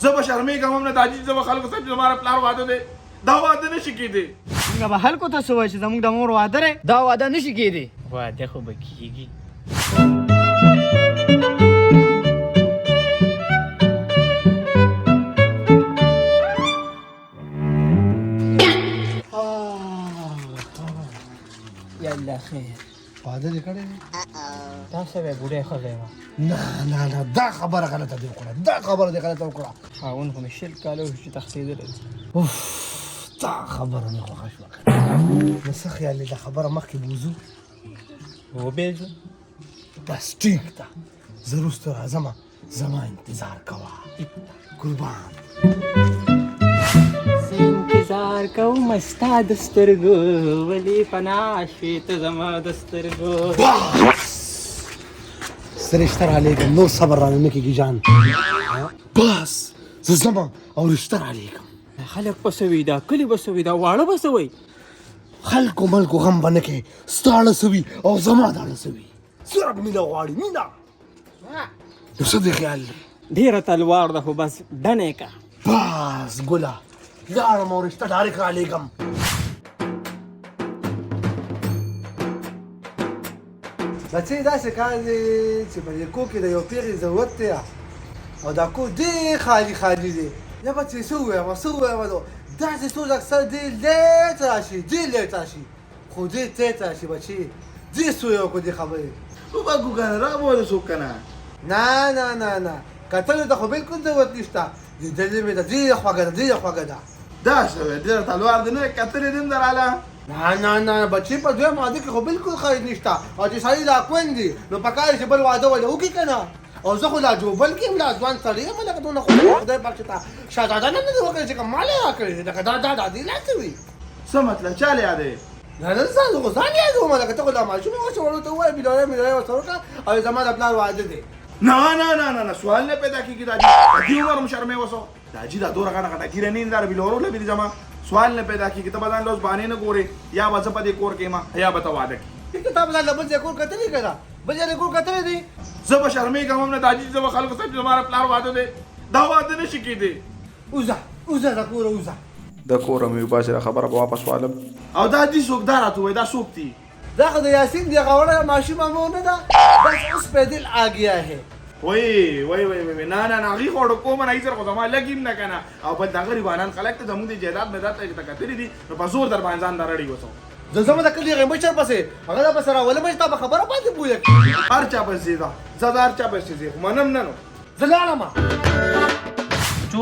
زه به شرمېږم هم نه دا عجیب زه به خلکو سره چې زما د پلار واده دی دا واده نشي کېدی. موږ به خلکو ته څه وایو چې زموږ د مور واده دی؟ دا واده نشي کېدی. واده خو به کېږي. یالله خیر. واده دې کړی دی؟ دا سوی بوډۍ ښځی وه. نه دا خبره غلطه دې وکړه، دا خبره دې غلطه وکړه. خاوند خو مې 20 کاله وشو چې تښتېدلی دی. دا خبره مې خوښه شوه کنه. نو څه خیال دی دا خبره مخکې بوځو؟ وبېځو. بس ټیک ده، زه وروسته راځم، زما انتظار کوه. قربان زه انتظار کوم ستا د سترګو ولې پناه شوې ته زما د سترګو. رشته رالیږم، نور صبر رانه نه کېږي جان. بس زه ځم او رشته رالیږم. خلک به څه وي، دا کلي به څه وي، دا واړه به څه وایي. خلکو ملکو غم به نه کوې، ستا اړه څه وي او زما د اړه څه وي. صرف مینه غواړي، مینه. نو څه دې خیال دی؟ ډېره تلوار ده خو بس ډنې که. بس ګله لاړم او رشته ډایرکټ رالیږم. بچې داسې کار دی چې په دې کور کې د یو پیغلې ضرورت دی او دا کور ډېر خالي دی. یا بچې څه ووایم نو داسې څوک اکثر ډېر لیټ راشي خو ډېر تیت راشي بچې. ډېر سوی وکړو دې خبرې. وبګو کنه رابوله څوک کنه. نه کتلو ته خو بالکل ضرورت نشته. لیدلې مې ده ډېره خوږه ده. دا شوی ډېره تلوار دی نه کتلې دې هم دراله. نه بچې په دویم واده کې خو بالکل خرید نشته او چې سړی دا خویندي نو پکار چې بل واده وله وکړي که نه. او زه خو لا جوبل کې یم، لا ځوان سړی یم، لکه دونه خدای پاک چې تا شهزاده نه مې دې وکړی چې کوم مال یې راکړی دی لکه دا دادي لا څه وي. څه مطلب چا له یادوې؟ نه زه خو ځان یادوم لکه ته خو دا ماشوم یې ورته ووایه بیدارۍ ورته وکړه او زما د پلار واده دی. نه سوال نه پیدا کېږي دا دې عمر م شرمې وسو دا جي دا دوره غټه ګیره نه دا بیلورو له بیري زما سوال نه پیدا کېږي. ته به ځان لوز باندې نه ګورې یا به زه په دې کور کې یم یا به ته واده کړې. ته به ځان بل ځای کور کتلی که نه؟ بل ځای کور کتلی دی؟ زه به شرمېږم هم نه دا عجیب زه به خلکو سره چې زما د پلار واده دی دا واده نشي کېدی. وځه د کوره وځه. د کوره مې وباسې خبره به واپس والم او دا دي څوک دا راته ووایي دا څوک دي؟ دا خو د یاسین دی غوړه ماشومه مور نه ده، بس اوس په دل آ گیا ہے. وای نه هغې خوړو کومه نه سره خو زما لګیم نه که نه. او بل دا غریبانان خلک ته زموږ د جایداد مداد ته کتلي دي نو په زور در باندې ځان دا رړی وسو. زه ځم د کلي هغې مشر پسې هغه دا پسې راولم چې تا به خبره باندې پوهه کړي. هر چا پسې ځه زه د هر چا پسې ځې خو منم نه نو زه لاړم. چو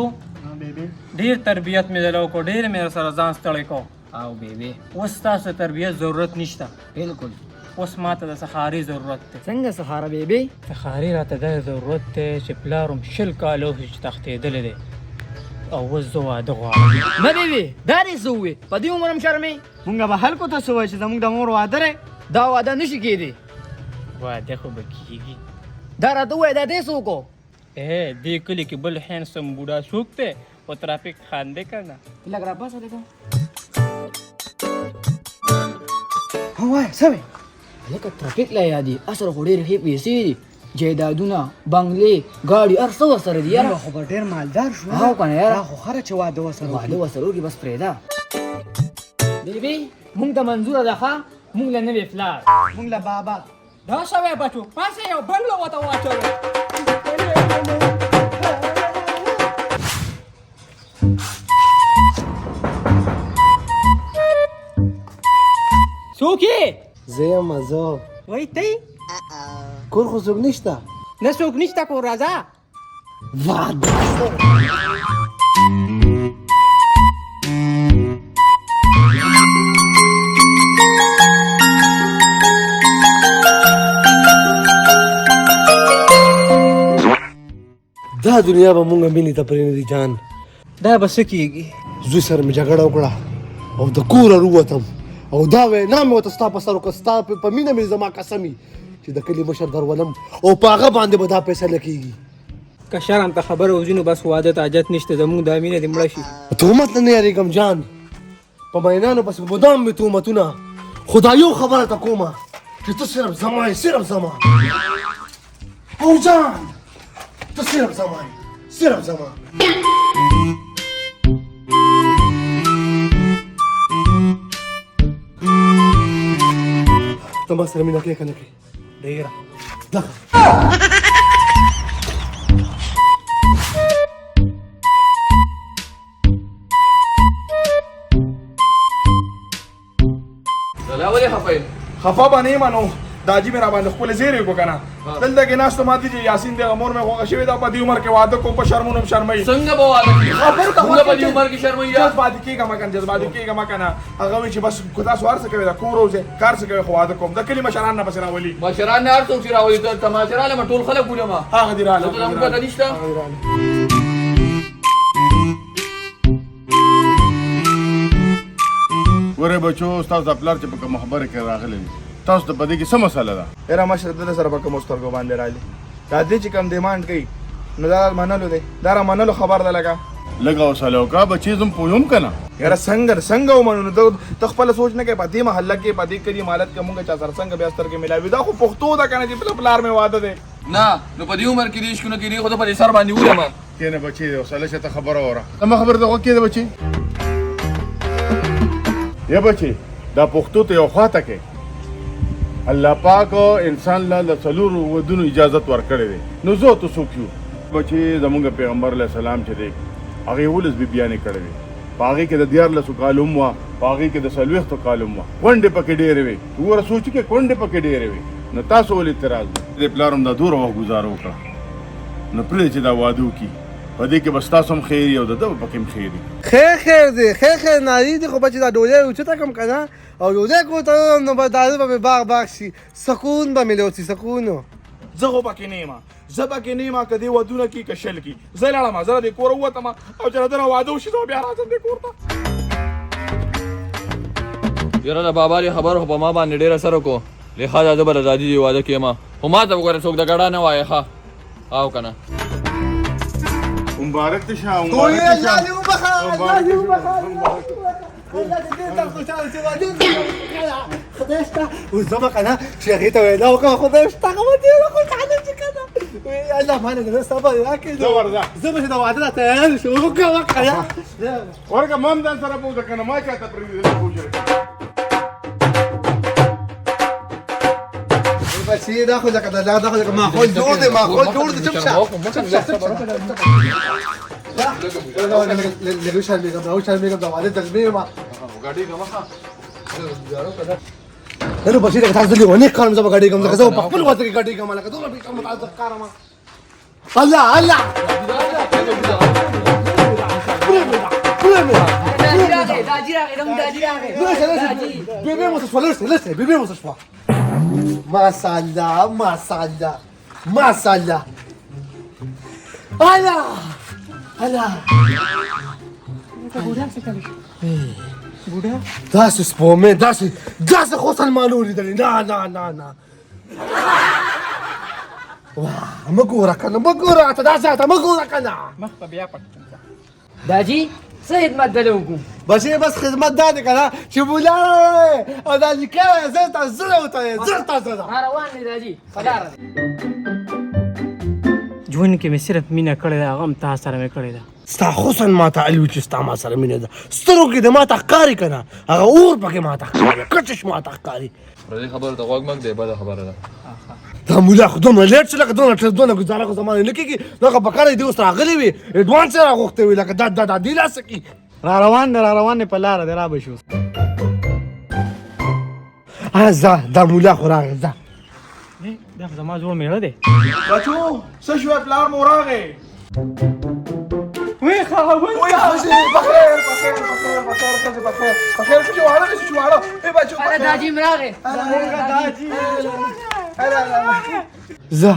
ډېر تربیت مې دله وکړو، ډېر مې سره ځان ستړی کو. او بیبي اوس ستاسو تربیت ضرورت نشته. بالکل. اوس ما ته د سخاري ضرورت دی. څنګه سهاره بیبي؟ سخاري راته دا ضرورت دی چې پلار هم 20 کاله وشو چې تښتېدلی دی او اوس زه واده غواړم. نه بیبي دا دې څه ووې؟ په دې عمر هم شرمې؟ موږ به خلکو ته څه وایو چې زموږ د مور واده دی؟ دا واده نشي کېدی. واده خو به کېږي. دا راته ووایه دا دې څوک و؟ دې کلي کې بل هینسم بوډا څوک دی او ترافیک خاندې که نه. لږ راپاسه لږه. وایه څه وې؟ لکه ترافیک لا یادي اصل خو ډېرې ښې پیسې دي، جایدادونه، بنګلې، ګاډي هر څه ورسره دي یاره. خو به ډېر مالدار شو. هو که نه یاره. خو خره چې واده ورسره واده ورسره وکړي بس پرېږده. بیبي مونږ ته منظوره ده ښه، مونږ له نوې پلار، مونږ له بابا. دا سوی بچو پاسې یو بنګله ورته واچوئ. څوک یې؟ زه یم زه. وایي ته کور خو څوک نشته؟ نه څوک نشته کور راځه. واده دا دنیا به مونږ مینې ته پرېنږدي جان. دا به څه کېږي؟ زوی سره مې جګړه وکړه او د کوره راووتم او دا وینا مې ورته ستا په سر وکړه، ستا په مینه مې زما قسم وي چې د کلي مشر درولم او په هغه باندې به دا فیصله کېږي. که شرم ته خبره وځي نو بس واده ته حاجت نشته، زموږ دا مینه دې مړه شي. تهمت نه یارېږم جان، په مینانو پسې مدام مې تهمتونه، خو دا یو خبره ته کومه چې ته صرف زما یې، صرف زما. او جان ته صرف زما یې، صرف زما. ته ما سره مینه کوې که نه کوې ډېره دغه خفا به نه یم نو داجي مې را باندې خپل زیری کو کنه دلته کې ناس ته ماتي چې یاسین د امور مې خوښ شوی دا په دې عمر کې واده کوم په شرمونو شرمای څنګه به واده کوي خبر ته څنګه په دې عمر کې شرمای یا جذبات کېږه ما کنه جذبات کېږه ما کنه هغه وی چې بس خدا سوار څه کوي دا کور اوسه کار څه کوي خو واده کوم د کلی مشران نه بس راولي مشران نه ارڅو چې راولي ته تماشراله ما ټول خلک ګولم هغه دی رااله ته موږ ته نشته ورې بچو تاسو خپل چې په کوم خبره کې راغلي تاسو ته پدې کې څه مسله ده ایرا مشر د سره په کوم سترګو باندې راځي دا دې چې کم ډیماند کوي نو دا منلو دی دا را منلو خبر ده لګا لګا وسلو کا بچي زم پویم کنه یاره څنګه ومنو ته خپل سوچ نه کوي په دې محله کې په دې کلی مالت کې مونږ چا سره څنګه بیا سترګې ملاوي دا خو پښتو ده کنه چې په پلار مې واده ده نه نو په دې عمر کې ریش کو نه کېږي خو ته په سر باندې ولما کینه بچي وسله چې ته خبره وره تم خبر ده کې ده بچي یا بچي دا پښتو ته یو خواته کې الله پاک انسان له څلور ودونو اجازه ورکړې ده نو زه ته سوکیو بچي زمونږ پیغمبر علیه السلام چې دی هغه ولز به بیان کړی وي باغې کې د 14 کالوم وا باغې کې د 40 کالوم وا کونډه پکې ډېرې وي ور سوچ کې کونډه پکې ډېرې وي نو تاسو ولې اعتراض دې پلارم دا دور وخت گزارو وکړه نو پرې چې دا وادو کی په دې کې بس تاسو هم خیر یو د پکې هم خیر خیر دی خیر ناری دی خو بچې دا ډولۍ اوچته کم که نه او ډولۍ کو ته نو به داره به مې باغ شي سکون به مې لوسي سکون زه خو پکې نه یم زه پکې نه یم که دې ودونه کي که شل کي زه لاړم زه د کور ووتم او چې دنه واده وشي زه بیا راځم دې کور ته یاره د بابا لري خبر خو په ما باندې ډېر اثر وکړو لهذا زه به د دادي واده کېم خو ما ته وګوره څوک د ګډا نه وایي ښه او که نه مبارک ته شه مبارک ته شه خدای شته اوس زه به که نه چې هغې ته وینا وکړم خدای شته هغه به ډېره خوشحاله شي که نه الله ماله د ده صبر راکړي زه ورځه زه به چې د واده را تیار شو وکړم که نه ورګه مام ځان سره پوزه کنه ما چاته پرېږدي پوجره بچې دا خو لکه دا خو لکه ماحول جوړ دی ماحول جوړ دی چپ شه لږ شرمېږم د واده تجمې یم نه نو بچې لکه تاسو لیونی کار زه به ګډېږم ځکه زه په خپل واده کې ګډېږم لکه دومره بېخي متعذب کار یم الله بېبې مو څه شوه لږ بېبې مو څه شوه ماشاءالله الله داسې سپومې داسې خو سلمانو لیدلې نه واه مه ګوره که نه مه ګوره ته داسې ته مه ګوره که نه مخ په بیا پټ داجي څه خدمت دلې وکړو بس بس خدمت دا دی که نه چې بولا او دا نیکه زه ته زړه وته زړه تازه ده روان دی داجي په لاره دی ژوند کې مې صرف مینه کړې ده هغه هم تا سره مې کړې ده ستا حسن ما ته علوي چې ستا ما سره مینه ده سترګو کې د ما ته ښکاري که نه هغه اور پکې ما ته ښکاري کچش ما ته ښکاري پردې خبره ته غوږ مږ دی بده خبره ده دا مولا خو دومره لیټ شو لکه دونه ګزاره خو زمانه نه کېږي دغه په کار یې دې اوس راغلی وي اډوانس یې راغوښتی وي لکه دا دې لاسه کې را روان په لاره دی را به شو ځه دا مولا خو راغی ځه دا خو زما زوړ مېړه دی بچو څه شوی پلار مو راغی وی خاوند بخیر څه جوړه ای بچو داجي مراغه ځه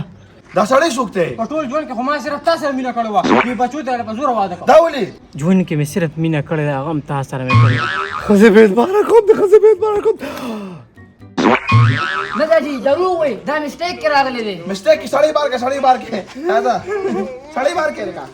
دا سړی څوک دی په ټول ژوند کې خو ما صرف تا سره مینه کړې وه دې بچو ته په زوره واده کړه دا ولې ژوند کې مې صرف مینه کړې ده هغه هم تا سره مې کړې ده ښځې بېدباره کوم نه داجي دروغ وایي دا مسټیک کې راغلی دی مسټیک کی سړی بار کې دا سړی بار کې لکه